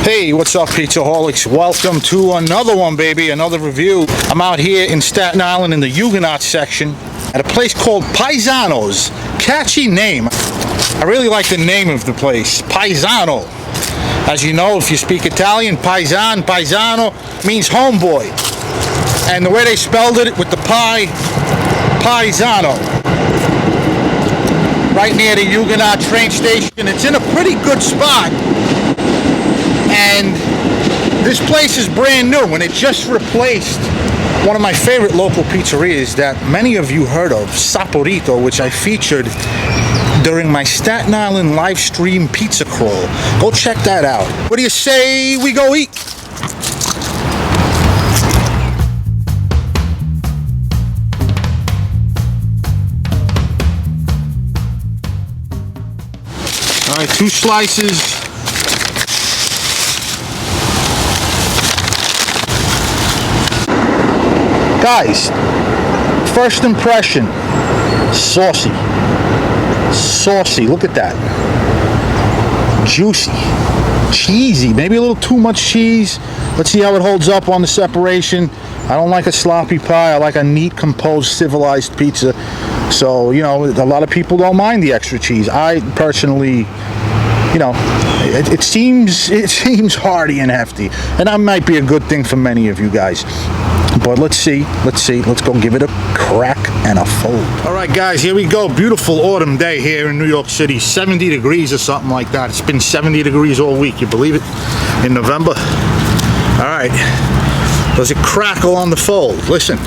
Hey, what's up, Pizzaholics? Welcome to another one, baby, another review. I'm out here in Staten Island in the Huguenot section at a place called PIEZANO'S. Catchy name. I really like the name of the place, Paisano. As you know, if you speak Italian, paisano means homeboy. And the way they spelled it with the Paisano. Right near the Huguenot train station. It's in a pretty good spot. And this place is brand new, and it just replaced one of my favorite local pizzerias that many of you heard of, Saporito, which I featured during my Staten Island live stream pizza crawl. Go check that out. What do you say we go eat? All right, 2 slices. Guys, first impression, saucy. Saucy, look at that. Juicy, cheesy, maybe a little too much cheese. Let's see how it holds up on the separation. I don't like a sloppy pie. I like a neat, composed, civilized pizza. So, you know, a lot of people don't mind the extra cheese. I personally, you know, it seems hearty and hefty, and that might be a good thing for many of you guys. But let's see, let's go give it a crack and a fold. All right, guys, here we go. Beautiful autumn day here in New York City. 70 degrees or something like that. It's been 70 degrees all week, you believe it? In November. All right, does it crackle on the fold? Listen,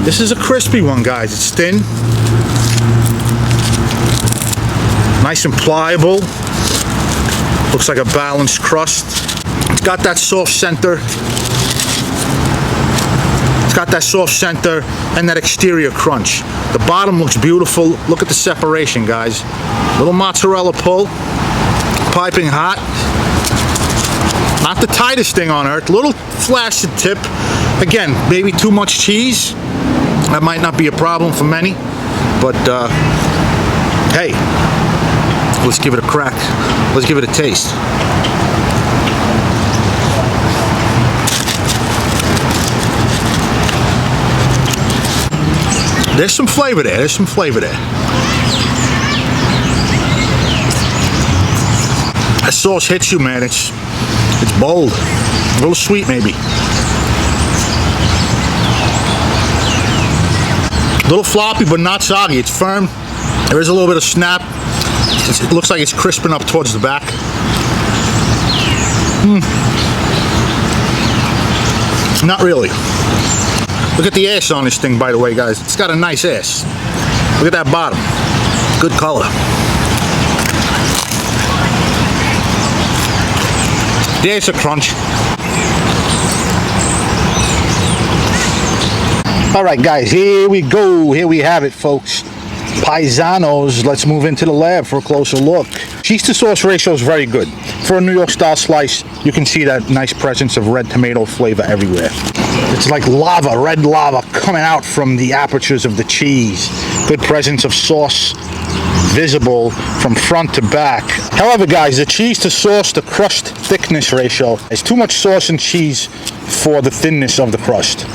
this is a crispy one, guys. It's thin, nice and pliable. Looks like a balanced crust. It's got that soft center. It's got that soft center and that exterior crunch. The bottom looks beautiful. Look at the separation, guys. Little mozzarella pull, piping hot. Not the tightest thing on earth. Little flaccid tip. Again, maybe too much cheese. That might not be a problem for many, but hey, let's give it a crack. Let's give it a taste. There's some flavor there. There's some flavor there. That sauce hits you, man. It's bold. A little sweet, maybe. A little floppy, but not soggy. It's firm. There is a little bit of snap. It looks like it's crisping up towards the back. Not really. Look at the ass on this thing, by the way, guys. It's got a nice ass. Look at that bottom. Good color. There's a crunch. All right, guys, here we go. Here we have it, folks. PIEZANO'S. Let's move into the lab for a closer look. Cheese to sauce ratio is very good. For a New York style slice, you can see that nice presence of red tomato flavor everywhere. It's like lava, red lava coming out from the apertures of the cheese. Good presence of sauce visible from front to back. However, guys, the cheese to sauce to crust thickness ratio is too much sauce and cheese for the thinness of the crust.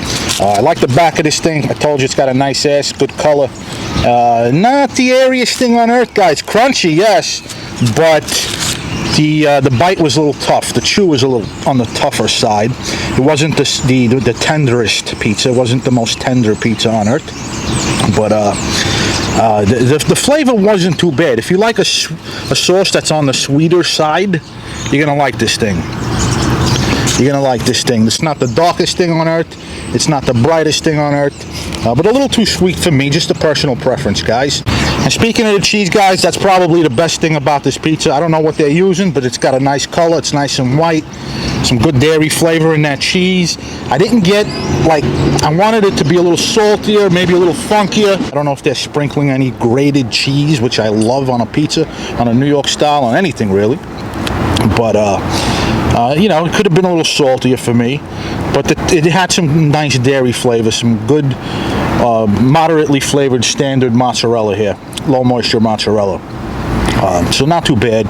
I like the back of this thing. I told you it's got a nice ass, good color. Not the airiest thing on earth, guys. Crunchy, yes, but the bite was a little tough. The chew was a little on the tougher side. It wasn't the tenderest pizza. It wasn't the most tender pizza on earth. But the flavor wasn't too bad. If you like a sauce that's on the sweeter side, you're gonna like this thing. You're gonna like this thing. It's not the darkest thing on earth. It's not the brightest thing on earth, but a little too sweet for me. Just a personal preference, guys. And speaking of the cheese, guys, that's probably the best thing about this pizza. I don't know what they're using, but it's got a nice color. It's nice and white. Some good dairy flavor in that cheese. I didn't get, like, I wanted it to be a little saltier, maybe a little funkier. I don't know if they're sprinkling any grated cheese, which I love on a pizza, on a New York style, on anything really. But you know, it could have been a little saltier for me, but it had some nice dairy flavor, some good moderately flavored standard mozzarella here, low moisture mozzarella. So not too bad.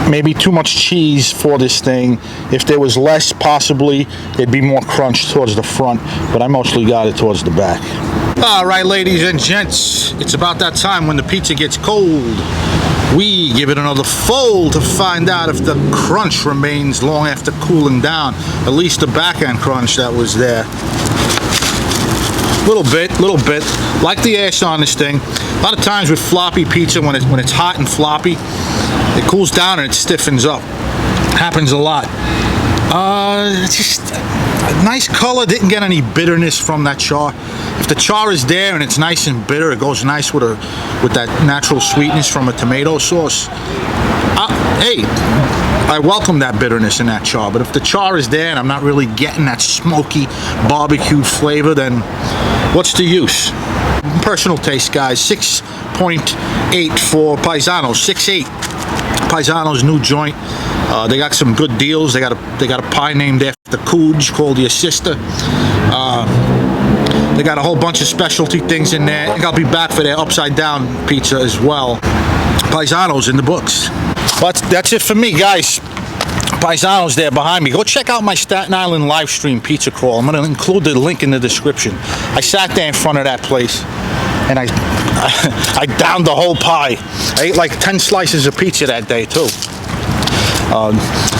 maybe too much cheese for this thing. If there was less, possibly there'd be more crunch towards the front, but I mostly got it towards the back. All right, ladies and gents, it's about that time when the pizza gets cold. We give it another fold to find out if the crunch remains long after cooling down. At least the back end crunch that was there. Little bit. Like the ash on this thing. A lot of times with floppy pizza, when it's hot and floppy, it cools down and it stiffens up. Happens a lot. Just a nice color. Didn't get any bitterness from that char. If the char is there and it's nice and bitter, it goes nice with that natural sweetness from a tomato sauce. Hey, I welcome that bitterness in that char, but if the char is there and I'm not really getting that smoky barbecued flavor, then what's the use? Personal taste, guys. 6.8 for PIEZANO'S. 6.8. PIEZANO'S new joint. They got some good deals. They got a pie named after Cooge called Your Sister. They got a whole bunch of specialty things in there. I think I'll be back for their upside down pizza as well. PIEZANO'S in the books. But that's it for me, guys. PIEZANO'S there behind me. Go check out my Staten Island live stream pizza crawl. I'm going to include the link in the description. I sat there in front of that place and I downed the whole pie. I ate like 10 slices of pizza that day too.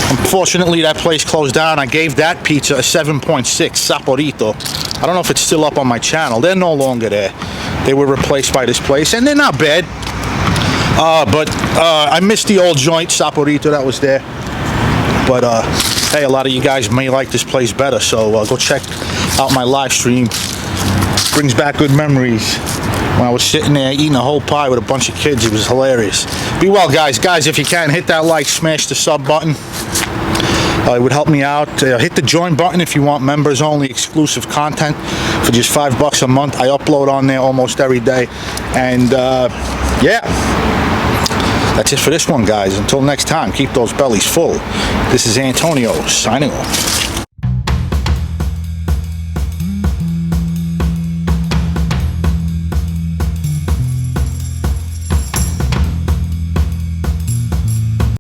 Unfortunately, that place closed down. I gave that pizza a 7.6 Saporito. I don't know if it's still up on my channel. They're no longer there. They were replaced by this place, and they're not bad. But I missed the old joint Saporito that was there. But hey, a lot of you guys may like this place better, so go check out my live stream. Brings back good memories. When I was sitting there eating a whole pie with a bunch of kids, it was hilarious. Be well, guys. Guys, if you can, hit that like, smash the sub button. It would help me out. Hit the join button if you want members only exclusive content for just $5 a month. I upload on there almost every day. And yeah, that's it for this one, guys. Until next time, keep those bellies full. This is Antonio signing off.